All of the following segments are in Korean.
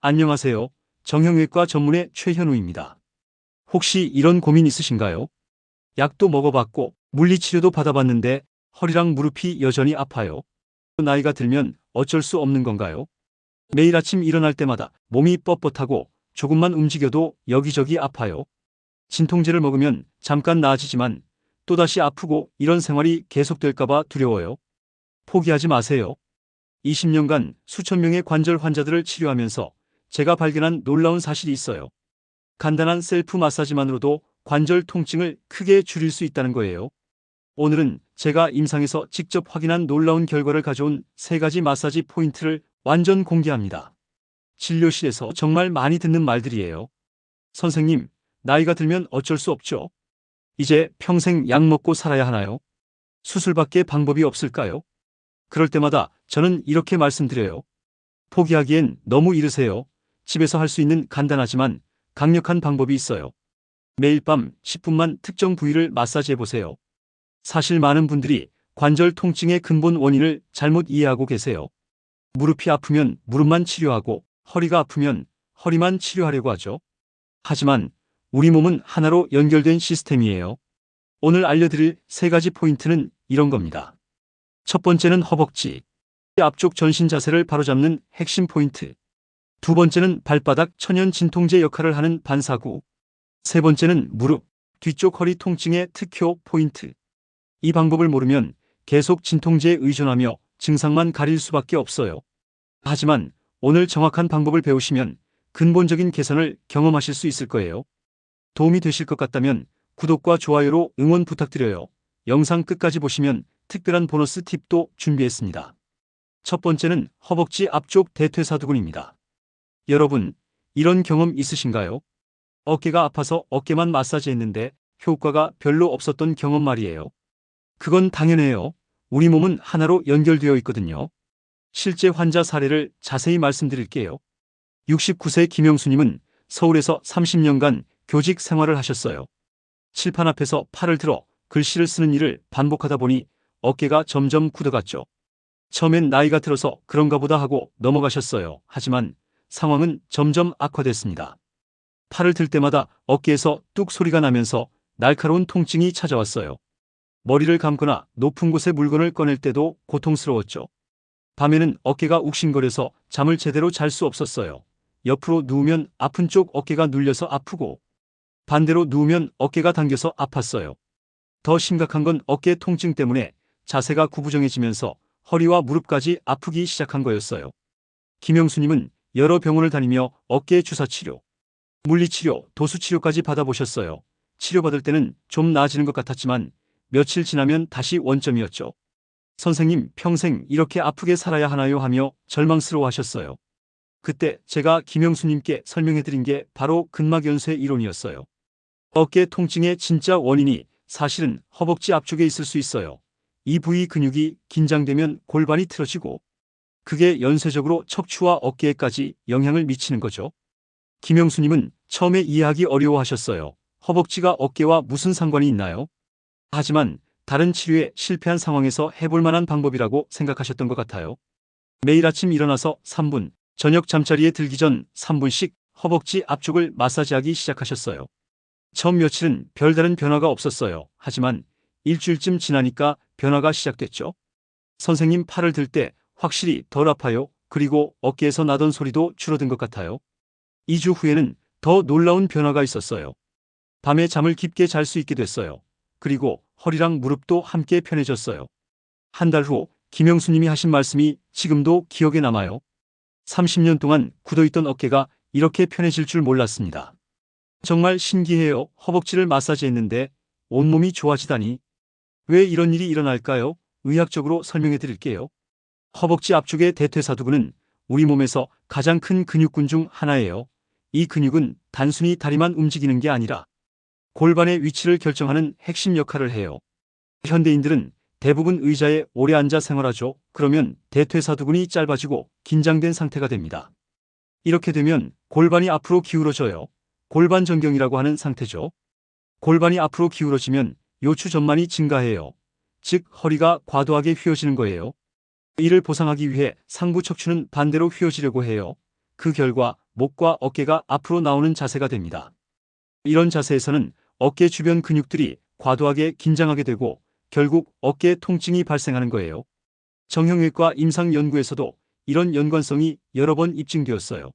안녕하세요. 정형외과 전문의 최현우입니다. 혹시 이런 고민 있으신가요? 약도 먹어봤고 물리치료도 받아봤는데 허리랑 무릎이 여전히 아파요. 나이가 들면 어쩔 수 없는 건가요? 매일 아침 일어날 때마다 몸이 뻣뻣하고 조금만 움직여도 여기저기 아파요. 진통제를 먹으면 잠깐 나아지지만 또다시 아프고 이런 생활이 계속될까봐 두려워요. 포기하지 마세요. 20년간 수천 명의 관절 환자들을 치료하면서 제가 발견한 놀라운 사실이 있어요. 간단한 셀프 마사지만으로도 관절 통증을 크게 줄일 수 있다는 거예요. 오늘은 제가 임상에서 직접 확인한 놀라운 결과를 가져온 3가지 마사지 포인트를 완전 공개합니다. 진료실에서 정말 많이 듣는 말들이에요. 선생님, 나이가 들면 어쩔 수 없죠. 이제 평생 약 먹고 살아야 하나요? 수술밖에 방법이 없을까요? 그럴 때마다 저는 이렇게 말씀드려요. 포기하기엔 너무 이르세요. 집에서 할 수 있는 간단하지만 강력한 방법이 있어요. 매일 밤 10분만 특정 부위를 마사지해 보세요. 사실 많은 분들이 관절 통증의 근본 원인을 잘못 이해하고 계세요. 무릎이 아프면 무릎만 치료하고 허리가 아프면 허리만 치료하려고 하죠. 하지만 우리 몸은 하나로 연결된 시스템이에요. 오늘 알려드릴 3가지 포인트는 이런 겁니다. 첫 번째는 허벅지, 앞쪽 전신 자세를 바로잡는 핵심 포인트. 두 번째는 발바닥 천연 진통제 역할을 하는 반사구. 세 번째는 무릎, 뒤쪽 허리 통증의 특효 포인트. 이 방법을 모르면 계속 진통제에 의존하며 증상만 가릴 수밖에 없어요. 하지만 오늘 정확한 방법을 배우시면 근본적인 개선을 경험하실 수 있을 거예요. 도움이 되실 것 같다면 구독과 좋아요로 응원 부탁드려요. 영상 끝까지 보시면 특별한 보너스 팁도 준비했습니다. 첫 번째는 허벅지 앞쪽 대퇴사두근입니다. 여러분, 이런 경험 있으신가요? 어깨가 아파서 어깨만 마사지했는데 효과가 별로 없었던 경험 말이에요. 그건 당연해요. 우리 몸은 하나로 연결되어 있거든요. 실제 환자 사례를 자세히 말씀드릴게요. 69세 김영수님은 서울에서 30년간 교직 생활을 하셨어요. 칠판 앞에서 팔을 들어 글씨를 쓰는 일을 반복하다 보니 어깨가 점점 굳어갔죠. 처음엔 나이가 들어서 그런가 보다 하고 넘어가셨어요. 하지만 상황은 점점 악화됐습니다. 팔을 들 때마다 어깨에서 뚝 소리가 나면서 날카로운 통증이 찾아왔어요. 머리를 감거나 높은 곳에 물건을 꺼낼 때도 고통스러웠죠. 밤에는 어깨가 욱신거려서 잠을 제대로 잘 수 없었어요. 옆으로 누우면 아픈 쪽 어깨가 눌려서 아프고 반대로 누우면 어깨가 당겨서 아팠어요. 더 심각한 건 어깨 통증 때문에 자세가 구부정해지면서 허리와 무릎까지 아프기 시작한 거였어요. 김영수님은 여러 병원을 다니며 어깨 주사치료, 물리치료, 도수치료까지 받아보셨어요. 치료받을 때는 좀 나아지는 것 같았지만 며칠 지나면 다시 원점이었죠. 선생님, 평생 이렇게 아프게 살아야 하나요? 하며 절망스러워하셨어요. 그때 제가 김영수님께 설명해드린 게 바로 근막연쇄 이론이었어요. 어깨 통증의 진짜 원인이 사실은 허벅지 앞쪽에 있을 수 있어요. 이 부위 근육이 긴장되면 골반이 틀어지고 그게 연쇄적으로 척추와 어깨에까지 영향을 미치는 거죠. 김영수님은 처음에 이해하기 어려워하셨어요. 허벅지가 어깨와 무슨 상관이 있나요? 하지만 다른 치료에 실패한 상황에서 해볼 만한 방법이라고 생각하셨던 것 같아요. 매일 아침 일어나서 3분, 저녁 잠자리에 들기 전 3분씩 허벅지 앞쪽을 마사지하기 시작하셨어요. 처음 며칠은 별다른 변화가 없었어요. 하지만 일주일쯤 지나니까 변화가 시작됐죠. 선생님, 팔을 들 때 확실히 덜 아파요. 그리고 어깨에서 나던 소리도 줄어든 것 같아요. 2주 후에는 더 놀라운 변화가 있었어요. 밤에 잠을 깊게 잘 수 있게 됐어요. 그리고 허리랑 무릎도 함께 편해졌어요. 한 달 후 김영수님이 하신 말씀이 지금도 기억에 남아요. 30년 동안 굳어있던 어깨가 이렇게 편해질 줄 몰랐습니다. 정말 신기해요. 허벅지를 마사지했는데 온몸이 좋아지다니. 왜 이런 일이 일어날까요? 의학적으로 설명해 드릴게요. 허벅지 앞쪽의 대퇴사두근은 우리 몸에서 가장 큰 근육군 중 하나예요. 이 근육은 단순히 다리만 움직이는 게 아니라 골반의 위치를 결정하는 핵심 역할을 해요. 현대인들은 대부분 의자에 오래 앉아 생활하죠. 그러면 대퇴사두근이 짧아지고 긴장된 상태가 됩니다. 이렇게 되면 골반이 앞으로 기울어져요. 골반 전경이라고 하는 상태죠. 골반이 앞으로 기울어지면 요추 전만이 증가해요. 즉 허리가 과도하게 휘어지는 거예요. 이를 보상하기 위해 상부 척추는 반대로 휘어지려고 해요. 그 결과 목과 어깨가 앞으로 나오는 자세가 됩니다. 이런 자세에서는 어깨 주변 근육들이 과도하게 긴장하게 되고 결국 어깨 통증이 발생하는 거예요. 정형외과 임상 연구에서도 이런 연관성이 여러 번 입증되었어요.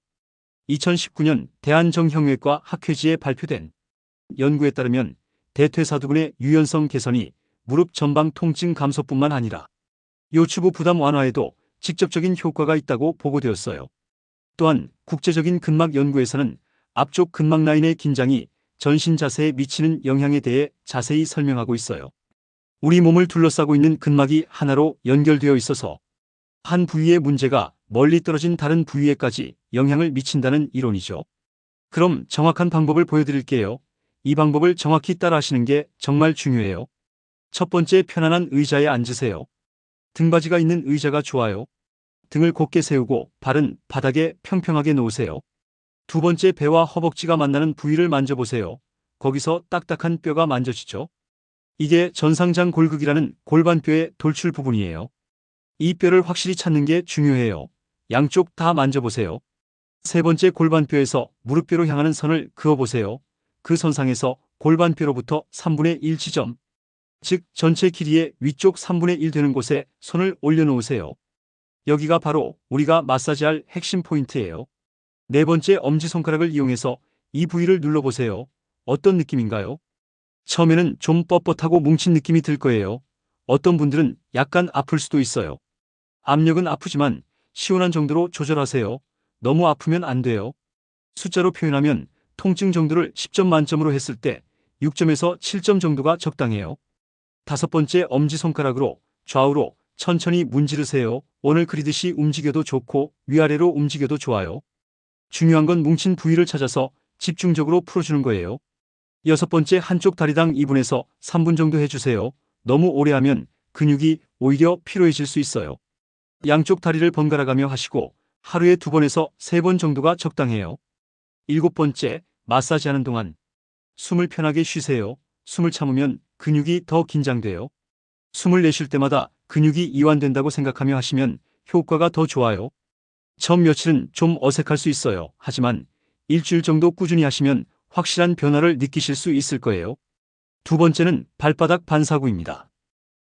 2019년 대한정형외과 학회지에 발표된 연구에 따르면 대퇴사두근의 유연성 개선이 무릎 전방 통증 감소뿐만 아니라 요추부 부담 완화에도 직접적인 효과가 있다고 보고되었어요. 또한 국제적인 근막 연구에서는 앞쪽 근막 라인의 긴장이 전신 자세에 미치는 영향에 대해 자세히 설명하고 있어요. 우리 몸을 둘러싸고 있는 근막이 하나로 연결되어 있어서 한 부위의 문제가 멀리 떨어진 다른 부위에까지 영향을 미친다는 이론이죠. 그럼 정확한 방법을 보여드릴게요. 이 방법을 정확히 따라하시는 게 정말 중요해요. 첫 번째, 편안한 의자에 앉으세요. 등받이가 있는 의자가 좋아요. 등을 곧게 세우고 발은 바닥에 평평하게 놓으세요. 두 번째, 배와 허벅지가 만나는 부위를 만져보세요. 거기서 딱딱한 뼈가 만져지죠? 이게 전상장 골극이라는 골반뼈의 돌출 부분이에요. 이 뼈를 확실히 찾는 게 중요해요. 양쪽 다 만져보세요. 세 번째, 골반뼈에서 무릎뼈로 향하는 선을 그어보세요. 그 선상에서 골반뼈로부터 3분의 1 지점, 즉 전체 길이의 위쪽 3분의 1 되는 곳에 손을 올려놓으세요. 여기가 바로 우리가 마사지할 핵심 포인트예요. 네 번째, 엄지손가락을 이용해서 이 부위를 눌러보세요. 어떤 느낌인가요? 처음에는 좀 뻣뻣하고 뭉친 느낌이 들 거예요. 어떤 분들은 약간 아플 수도 있어요. 압력은 아프지만 시원한 정도로 조절하세요. 너무 아프면 안 돼요. 숫자로 표현하면 통증 정도를 10점 만점으로 했을 때 6점에서 7점 정도가 적당해요. 다섯 번째, 엄지손가락으로 좌우로 천천히 문지르세요. 원을 그리듯이 움직여도 좋고 위아래로 움직여도 좋아요. 중요한 건 뭉친 부위를 찾아서 집중적으로 풀어주는 거예요. 여섯 번째, 한쪽 다리당 2분에서 3분 정도 해주세요. 너무 오래 하면 근육이 오히려 피로해질 수 있어요. 양쪽 다리를 번갈아가며 하시고 하루에 2번에서 3번 정도가 적당해요. 일곱 번째, 마사지하는 동안 숨을 편하게 쉬세요. 숨을 참으면 근육이 더 긴장돼요. 숨을 내쉴 때마다 근육이 이완된다고 생각하며 하시면 효과가 더 좋아요. 처음 며칠은 좀 어색할 수 있어요. 하지만 일주일 정도 꾸준히 하시면 확실한 변화를 느끼실 수 있을 거예요. 두 번째는 발바닥 반사구입니다.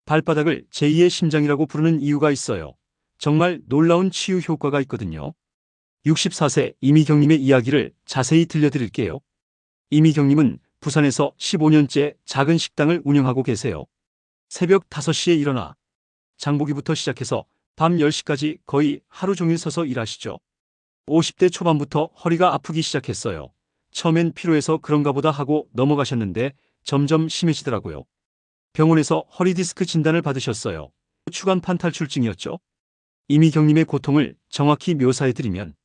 발바닥을 제2의 심장이라고 부르는 이유가 있어요. 정말 놀라운 치유 효과가 있거든요. 64세 이미경님의 이야기를 자세히 들려드릴게요. 이미경님은 부산에서 15년째 작은 식당을 운영하고 계세요. 새벽 5시에 일어나 장보기부터 시작해서 밤 10시까지 거의 하루 종일 서서 일하시죠. 50대 초반부터 허리가 아프기 시작했어요. 처음엔 피로해서 그런가 보다 하고 넘어가셨는데 점점 심해지더라고요. 병원에서 허리 디스크 진단을 받으셨어요. 추간판 탈출증이었죠. 이미경님의 고통을 정확히 묘사해드리면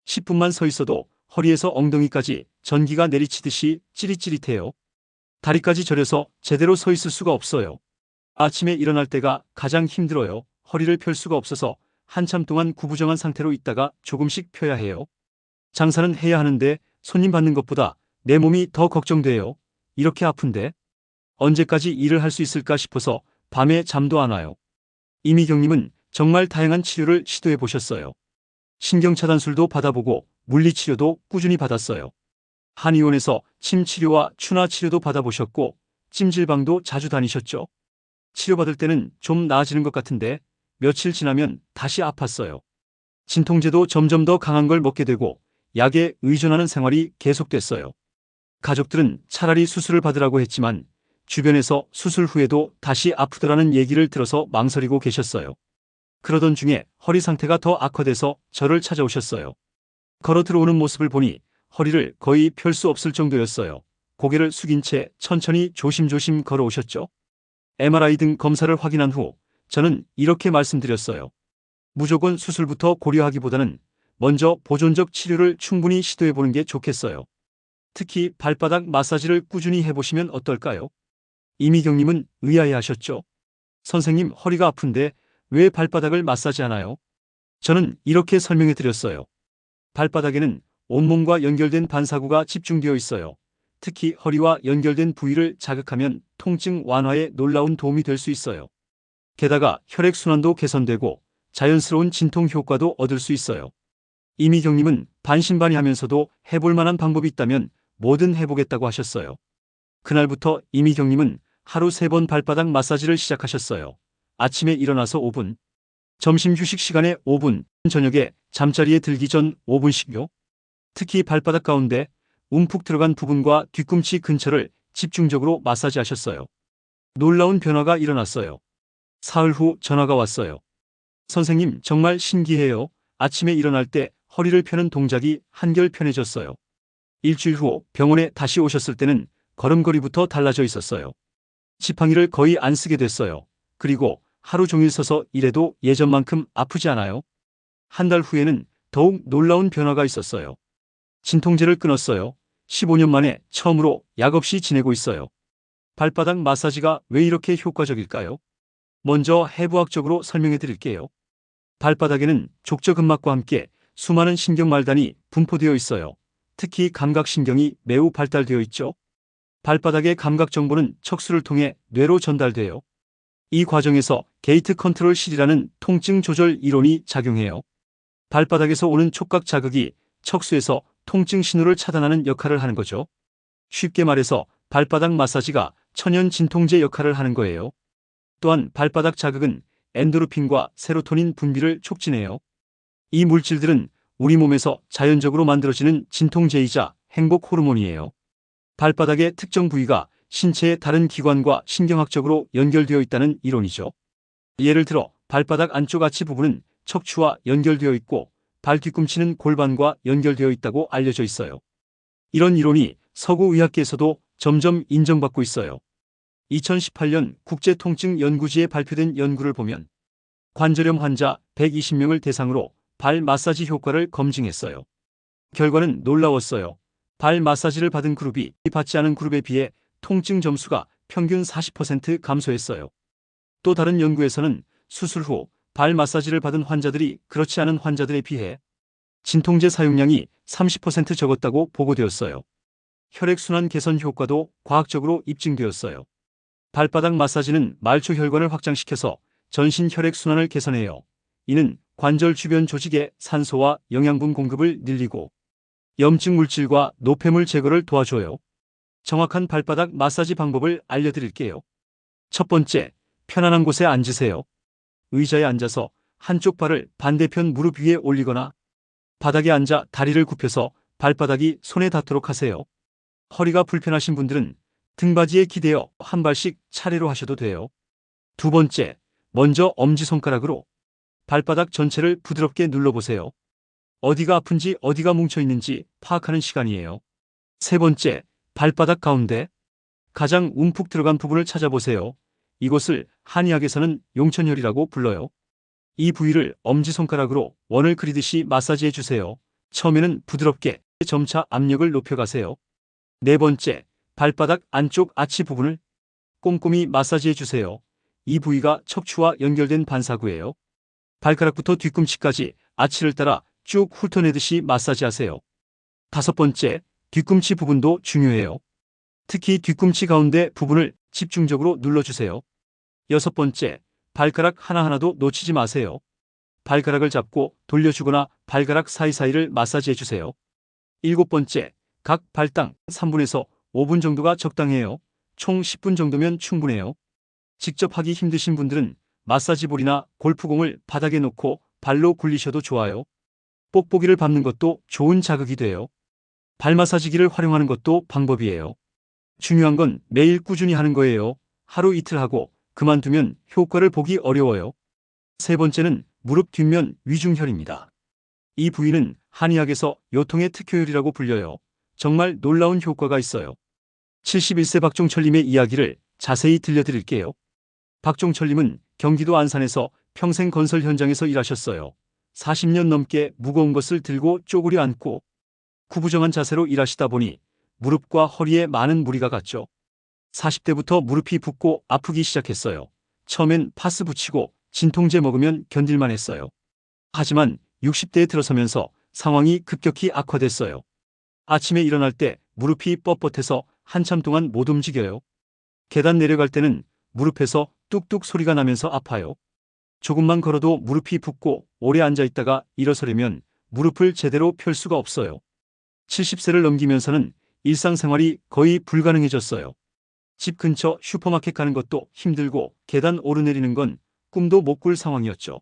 10분만 서 있어도 허리에서 엉덩이까지 전기가 내리치듯이 찌릿찌릿해요. 다리까지 저려서 제대로 서 있을 수가 없어요. 아침에 일어날 때가 가장 힘들어요. 허리를 펼 수가 없어서 한참 동안 구부정한 상태로 있다가 조금씩 펴야 해요. 장사는 해야 하는데 손님 받는 것보다 내 몸이 더 걱정돼요. 이렇게 아픈데 언제까지 일을 할 수 있을까 싶어서 밤에 잠도 안 와요. 이미경님은 정말 다양한 치료를 시도해 보셨어요. 신경차단술도 받아보고 물리치료도 꾸준히 받았어요. 한의원에서 침치료와 추나치료도 받아보셨고 찜질방도 자주 다니셨죠. 치료받을 때는 좀 나아지는 것 같은데 며칠 지나면 다시 아팠어요. 진통제도 점점 더 강한 걸 먹게 되고 약에 의존하는 생활이 계속됐어요. 가족들은 차라리 수술을 받으라고 했지만 주변에서 수술 후에도 다시 아프더라는 얘기를 들어서 망설이고 계셨어요. 그러던 중에 허리 상태가 더 악화돼서 저를 찾아오셨어요. 걸어 들어오는 모습을 보니 허리를 거의 펼 수 없을 정도였어요. 고개를 숙인 채 천천히 조심조심 걸어오셨죠. MRI 등 검사를 확인한 후 저는 이렇게 말씀드렸어요. 무조건 수술부터 고려하기보다는 먼저 보존적 치료를 충분히 시도해보는 게 좋겠어요. 특히 발바닥 마사지를 꾸준히 해보시면 어떨까요? 이미경님은 의아해하셨죠. 선생님, 허리가 아픈데 왜 발바닥을 마사지하나요? 저는 이렇게 설명해드렸어요. 발바닥에는 온몸과 연결된 반사구가 집중되어 있어요. 특히 허리와 연결된 부위를 자극하면 통증 완화에 놀라운 도움이 될 수 있어요. 게다가 혈액순환도 개선되고 자연스러운 진통 효과도 얻을 수 있어요. 이미경님은 반신반의하면서도 해볼 만한 방법이 있다면 뭐든 해보겠다고 하셨어요. 그날부터 이미경님은 하루 3번 발바닥 마사지를 시작하셨어요. 아침에 일어나서 5분, 점심 휴식 시간에 5분, 저녁에 잠자리에 들기 전 5분씩요. 특히 발바닥 가운데 움푹 들어간 부분과 뒤꿈치 근처를 집중적으로 마사지하셨어요. 놀라운 변화가 일어났어요. 사흘 후 전화가 왔어요. 선생님, 정말 신기해요. 아침에 일어날 때 허리를 펴는 동작이 한결 편해졌어요. 일주일 후 병원에 다시 오셨을 때는 걸음걸이부터 달라져 있었어요. 지팡이를 거의 안 쓰게 됐어요. 그리고 하루 종일 서서 일해도 예전만큼 아프지 않아요. 한 달 후에는 더욱 놀라운 변화가 있었어요. 진통제를 끊었어요. 15년 만에 처음으로 약 없이 지내고 있어요. 발바닥 마사지가 왜 이렇게 효과적일까요? 먼저 해부학적으로 설명해 드릴게요. 발바닥에는 족저근막과 함께 수많은 신경말단이 분포되어 있어요. 특히 감각신경이 매우 발달되어 있죠. 발바닥의 감각 정보는 척수를 통해 뇌로 전달돼요. 이 과정에서 게이트 컨트롤 실이라는 통증 조절 이론이 작용해요. 발바닥에서 오는 촉각 자극이 척수에서 통증 신호를 차단하는 역할을 하는 거죠. 쉽게 말해서 발바닥 마사지가 천연 진통제 역할을 하는 거예요. 또한 발바닥 자극은 엔도르핀과 세로토닌 분비를 촉진해요. 이 물질들은 우리 몸에서 자연적으로 만들어지는 진통제이자 행복 호르몬이에요. 발바닥의 특정 부위가 신체의 다른 기관과 신경학적으로 연결되어 있다는 이론이죠. 예를 들어 발바닥 안쪽 아치 부분은 척추와 연결되어 있고 발 뒤꿈치는 골반과 연결되어 있다고 알려져 있어요. 이런 이론이 서구 의학계에서도 점점 인정받고 있어요. 2018년 국제통증연구지에 발표된 연구를 보면 관절염 환자 120명을 대상으로 발 마사지 효과를 검증했어요. 결과는 놀라웠어요. 발 마사지를 받은 그룹이 받지 않은 그룹에 비해 통증 점수가 평균 40% 감소했어요. 또 다른 연구에서는 수술 후 발 마사지를 받은 환자들이 그렇지 않은 환자들에 비해 진통제 사용량이 30% 적었다고 보고되었어요. 혈액순환 개선 효과도 과학적으로 입증되었어요. 발바닥 마사지는 말초 혈관을 확장시켜서 전신 혈액순환을 개선해요. 이는 관절 주변 조직의 산소와 영양분 공급을 늘리고 염증 물질과 노폐물 제거를 도와줘요. 정확한 발바닥 마사지 방법을 알려드릴게요. 첫 번째, 편안한 곳에 앉으세요. 의자에 앉아서 한쪽 발을 반대편 무릎 위에 올리거나 바닥에 앉아 다리를 굽혀서 발바닥이 손에 닿도록 하세요. 허리가 불편하신 분들은 등받이에 기대어 한 발씩 차례로 하셔도 돼요. 두 번째, 먼저 엄지손가락으로 발바닥 전체를 부드럽게 눌러보세요. 어디가 아픈지 어디가 뭉쳐있는지 파악하는 시간이에요. 세 번째, 발바닥 가운데 가장 움푹 들어간 부분을 찾아보세요. 이곳을 한의학에서는 용천혈이라고 불러요. 이 부위를 엄지손가락으로 원을 그리듯이 마사지해 주세요. 처음에는 부드럽게 점차 압력을 높여가세요. 네 번째, 발바닥 안쪽 아치 부분을 꼼꼼히 마사지해 주세요. 이 부위가 척추와 연결된 반사구예요. 발가락부터 뒤꿈치까지 아치를 따라 쭉 훑어내듯이 마사지하세요. 다섯 번째, 뒤꿈치 부분도 중요해요. 특히 뒤꿈치 가운데 부분을 집중적으로 눌러주세요. 여섯 번째, 발가락 하나하나도 놓치지 마세요. 발가락을 잡고 돌려주거나 발가락 사이사이를 마사지해주세요. 일곱 번째, 각 발당 3분에서 5분 정도가 적당해요. 총 10분 정도면 충분해요. 직접 하기 힘드신 분들은 마사지볼이나 골프공을 바닥에 놓고 발로 굴리셔도 좋아요. 뽁뽁이를 밟는 것도 좋은 자극이 돼요. 발 마사지기를 활용하는 것도 방법이에요. 중요한 건 매일 꾸준히 하는 거예요. 하루 이틀 하고 그만두면 효과를 보기 어려워요. 세 번째는 무릎 뒷면 위중혈입니다. 이 부위는 한의학에서 요통의 특효혈이라고 불려요. 정말 놀라운 효과가 있어요. 71세 박종철님의 이야기를 자세히 들려드릴게요. 박종철님은 경기도 안산에서 평생 건설 현장에서 일하셨어요. 40년 넘게 무거운 것을 들고 쪼그려 앉고 구부정한 자세로 일하시다 보니 무릎과 허리에 많은 무리가 갔죠. 40대부터 무릎이 붓고 아프기 시작했어요. 처음엔 파스 붙이고 진통제 먹으면 견딜만 했어요. 하지만 60대에 들어서면서 상황이 급격히 악화됐어요. 아침에 일어날 때 무릎이 뻣뻣해서 한참 동안 못 움직여요. 계단 내려갈 때는 무릎에서 뚝뚝 소리가 나면서 아파요. 조금만 걸어도 무릎이 붓고 오래 앉아 있다가 일어서려면 무릎을 제대로 펼 수가 없어요. 70세를 넘기면서는 일상생활이 거의 불가능해졌어요. 집 근처 슈퍼마켓 가는 것도 힘들고 계단 오르내리는 건 꿈도 못 꿀 상황이었죠.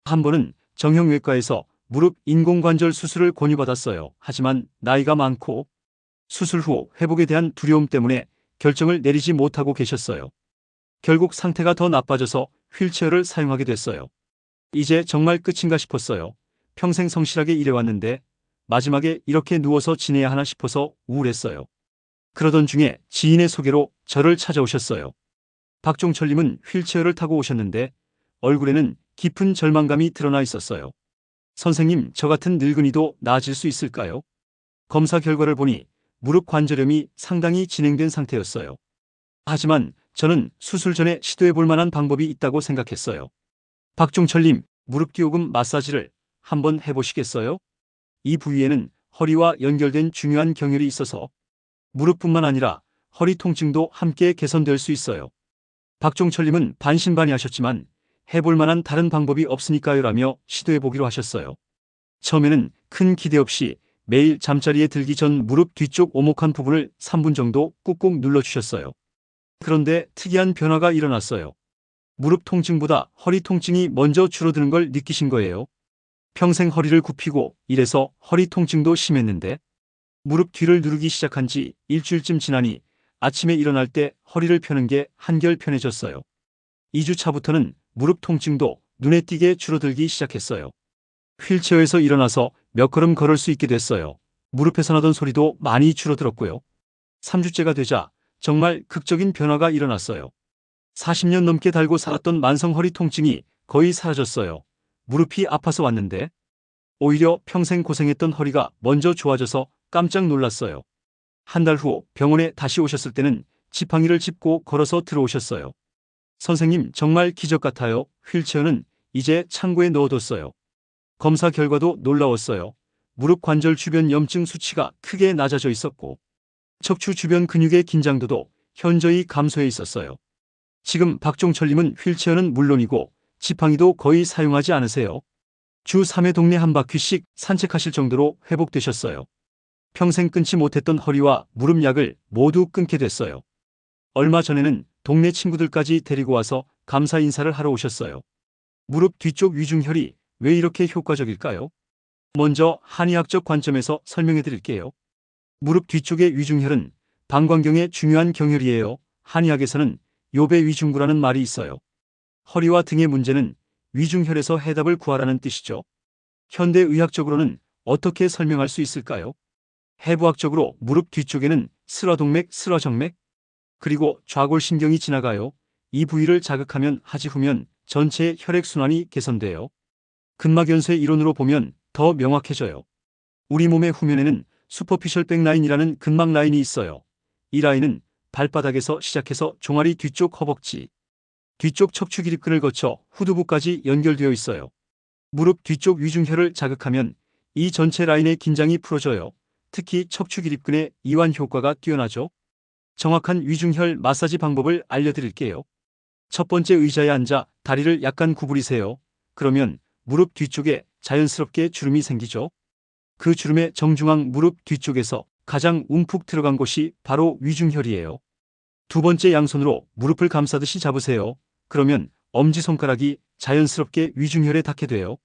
한 번은 정형외과에서 무릎 인공관절 수술을 권유받았어요. 하지만 나이가 많고 수술 후 회복에 대한 두려움 때문에 결정을 내리지 못하고 계셨어요. 결국 상태가 더 나빠져서 휠체어를 사용하게 됐어요. 이제 정말 끝인가 싶었어요. 평생 성실하게 일해왔는데 마지막에 이렇게 누워서 지내야 하나 싶어서 우울했어요. 그러던 중에 지인의 소개로 저를 찾아오셨어요. 박종철님은 휠체어를 타고 오셨는데 얼굴에는 깊은 절망감이 드러나 있었어요. 선생님, 저 같은 늙은이도 나아질 수 있을까요? 검사 결과를 보니 무릎 관절염이 상당히 진행된 상태였어요. 하지만 저는 수술 전에 시도해 볼 만한 방법이 있다고 생각했어요. 박종철님, 무릎 기호금 마사지를 한번 해보시겠어요? 이 부위에는 허리와 연결된 중요한 경혈이 있어서 무릎뿐만 아니라 허리 통증도 함께 개선될 수 있어요. 박종철님은 반신반의하셨지만 해볼 만한 다른 방법이 없으니까요 라며 시도해보기로 하셨어요. 처음에는 큰 기대 없이 매일 잠자리에 들기 전 무릎 뒤쪽 오목한 부분을 3분 정도 꾹꾹 눌러주셨어요. 그런데 특이한 변화가 일어났어요. 무릎 통증보다 허리 통증이 먼저 줄어드는 걸 느끼신 거예요. 평생 허리를 굽히고 이래서 허리 통증도 심했는데 무릎 뒤를 누르기 시작한 지 일주일쯤 지나니 아침에 일어날 때 허리를 펴는 게 한결 편해졌어요. 2주 차부터는 무릎 통증도 눈에 띄게 줄어들기 시작했어요. 휠체어에서 일어나서 몇 걸음 걸을 수 있게 됐어요. 무릎에서 나던 소리도 많이 줄어들었고요. 3주째가 되자 정말 극적인 변화가 일어났어요. 40년 넘게 달고 살았던 만성 허리 통증이 거의 사라졌어요. 무릎이 아파서 왔는데 오히려 평생 고생했던 허리가 먼저 좋아져서 깜짝 놀랐어요. 한 달 후 병원에 다시 오셨을 때는 지팡이를 짚고 걸어서 들어오셨어요. 선생님, 정말 기적 같아요. 휠체어는 이제 창고에 넣어뒀어요. 검사 결과도 놀라웠어요. 무릎 관절 주변 염증 수치가 크게 낮아져 있었고 척추 주변 근육의 긴장도도 현저히 감소해 있었어요. 지금 박종철님은 휠체어는 물론이고 지팡이도 거의 사용하지 않으세요. 주 3회 동네 한 바퀴씩 산책하실 정도로 회복되셨어요. 평생 끊지 못했던 허리와 무릎 약을 모두 끊게 됐어요. 얼마 전에는 동네 친구들까지 데리고 와서 감사 인사를 하러 오셨어요. 무릎 뒤쪽 위중혈이 왜 이렇게 효과적일까요? 먼저 한의학적 관점에서 설명해 드릴게요. 무릎 뒤쪽의 위중혈은 방광경의 중요한 경혈이에요. 한의학에서는 요배 위중구라는 말이 있어요. 허리와 등의 문제는 위중혈에서 해답을 구하라는 뜻이죠. 현대의학적으로는 어떻게 설명할 수 있을까요? 해부학적으로 무릎 뒤쪽에는 슬화동맥, 슬화정맥, 그리고 좌골신경이 지나가요. 이 부위를 자극하면 하지후면 전체 혈액순환이 개선돼요. 근막연쇄 이론으로 보면 더 명확해져요. 우리 몸의 후면에는 슈퍼피셜 백라인이라는 근막 라인이 있어요. 이 라인은 발바닥에서 시작해서 종아리 뒤쪽 허벅지, 뒤쪽 척추 기립근을 거쳐 후두부까지 연결되어 있어요. 무릎 뒤쪽 위중혈을 자극하면 이 전체 라인의 긴장이 풀어져요. 특히 척추 기립근의 이완 효과가 뛰어나죠. 정확한 위중혈 마사지 방법을 알려드릴게요. 첫 번째, 의자에 앉아 다리를 약간 구부리세요. 그러면 무릎 뒤쪽에 자연스럽게 주름이 생기죠. 그 주름의 정중앙 무릎 뒤쪽에서 가장 움푹 들어간 곳이 바로 위중혈이에요. 두 번째, 양손으로 무릎을 감싸듯이 잡으세요. 그러면 엄지손가락이 자연스럽게 위중혈에 닿게 돼요.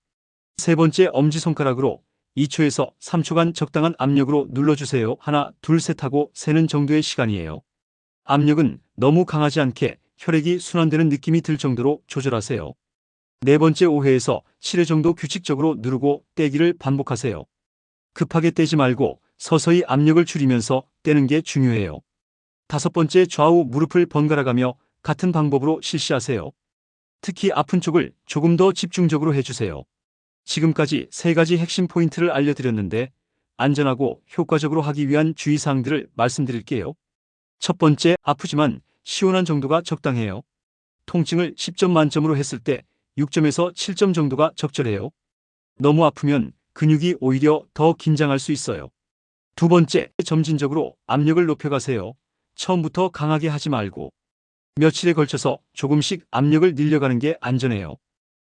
세 번째, 엄지손가락으로 2초에서 3초간 적당한 압력으로 눌러주세요. 하나, 둘, 셋 하고 세는 정도의 시간이에요. 압력은 너무 강하지 않게 혈액이 순환되는 느낌이 들 정도로 조절하세요. 네 번째, 5회에서 7회 정도 규칙적으로 누르고 떼기를 반복하세요. 급하게 떼지 말고 서서히 압력을 줄이면서 떼는 게 중요해요. 다섯 번째, 좌우 무릎을 번갈아가며 같은 방법으로 실시하세요. 특히 아픈 쪽을 조금 더 집중적으로 해주세요. 지금까지 세 가지 핵심 포인트를 알려드렸는데 안전하고 효과적으로 하기 위한 주의사항들을 말씀드릴게요. 첫 번째, 아프지만 시원한 정도가 적당해요. 통증을 10점 만점으로 했을 때 6점에서 7점 정도가 적절해요. 너무 아프면 근육이 오히려 더 긴장할 수 있어요. 두 번째, 점진적으로 압력을 높여가세요. 처음부터 강하게 하지 말고 며칠에 걸쳐서 조금씩 압력을 늘려가는 게 안전해요.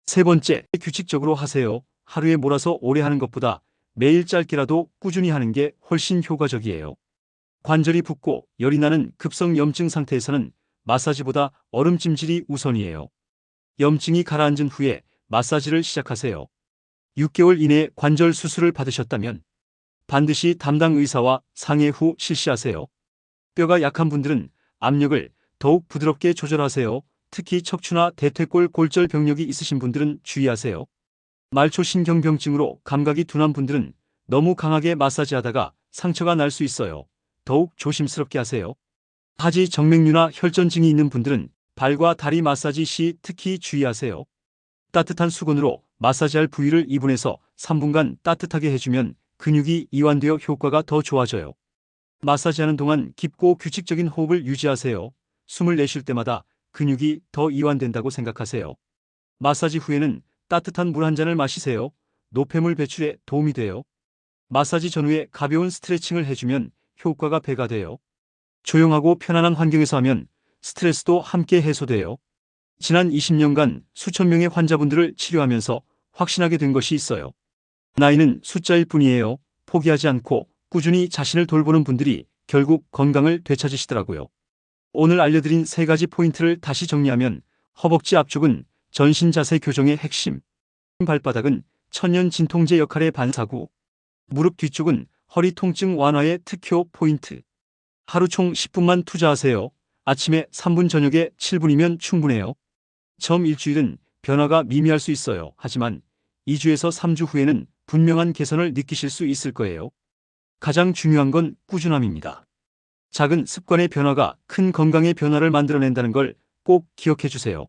세 번째, 규칙적으로 하세요. 하루에 몰아서 오래 하는 것보다 매일 짧게라도 꾸준히 하는 게 훨씬 효과적이에요. 관절이 붓고 열이 나는 급성 염증 상태에서는 마사지보다 얼음찜질이 우선이에요. 염증이 가라앉은 후에 마사지를 시작하세요. 6개월 이내에 관절 수술을 받으셨다면 반드시 담당 의사와 상의 후 실시하세요. 뼈가 약한 분들은 압력을 더욱 부드럽게 조절하세요. 특히 척추나 대퇴골 골절 병력이 있으신 분들은 주의하세요. 말초신경병증으로 감각이 둔한 분들은 너무 강하게 마사지하다가 상처가 날 수 있어요. 더욱 조심스럽게 하세요. 하지 정맥류나 혈전증이 있는 분들은 발과 다리 마사지 시 특히 주의하세요. 따뜻한 수건으로 마사지할 부위를 2분에서 3분간 따뜻하게 해주면 근육이 이완되어 효과가 더 좋아져요. 마사지하는 동안 깊고 규칙적인 호흡을 유지하세요. 숨을 내쉴 때마다 근육이 더 이완된다고 생각하세요. 마사지 후에는 따뜻한 물 한 잔을 마시세요. 노폐물 배출에 도움이 돼요. 마사지 전후에 가벼운 스트레칭을 해주면 효과가 배가 돼요. 조용하고 편안한 환경에서 하면 스트레스도 함께 해소돼요. 지난 20년간 수천 명의 환자분들을 치료하면서 확신하게 된 것이 있어요. 나이는 숫자일 뿐이에요. 포기하지 않고 꾸준히 자신을 돌보는 분들이 결국 건강을 되찾으시더라고요. 오늘 알려드린 3가지 포인트를 다시 정리하면 허벅지 앞쪽은 전신 자세 교정의 핵심, 발바닥은 천연 진통제 역할의 반사구, 무릎 뒤쪽은 허리 통증 완화의 특효 포인트. 하루 총 10분만 투자하세요. 아침에 3분, 저녁에 7분이면 충분해요. 처음 일주일은 변화가 미미할 수 있어요. 하지만 2주에서 3주 후에는 분명한 개선을 느끼실 수 있을 거예요. 가장 중요한 건 꾸준함입니다. 작은 습관의 변화가 큰 건강의 변화를 만들어낸다는 걸 꼭 기억해 주세요.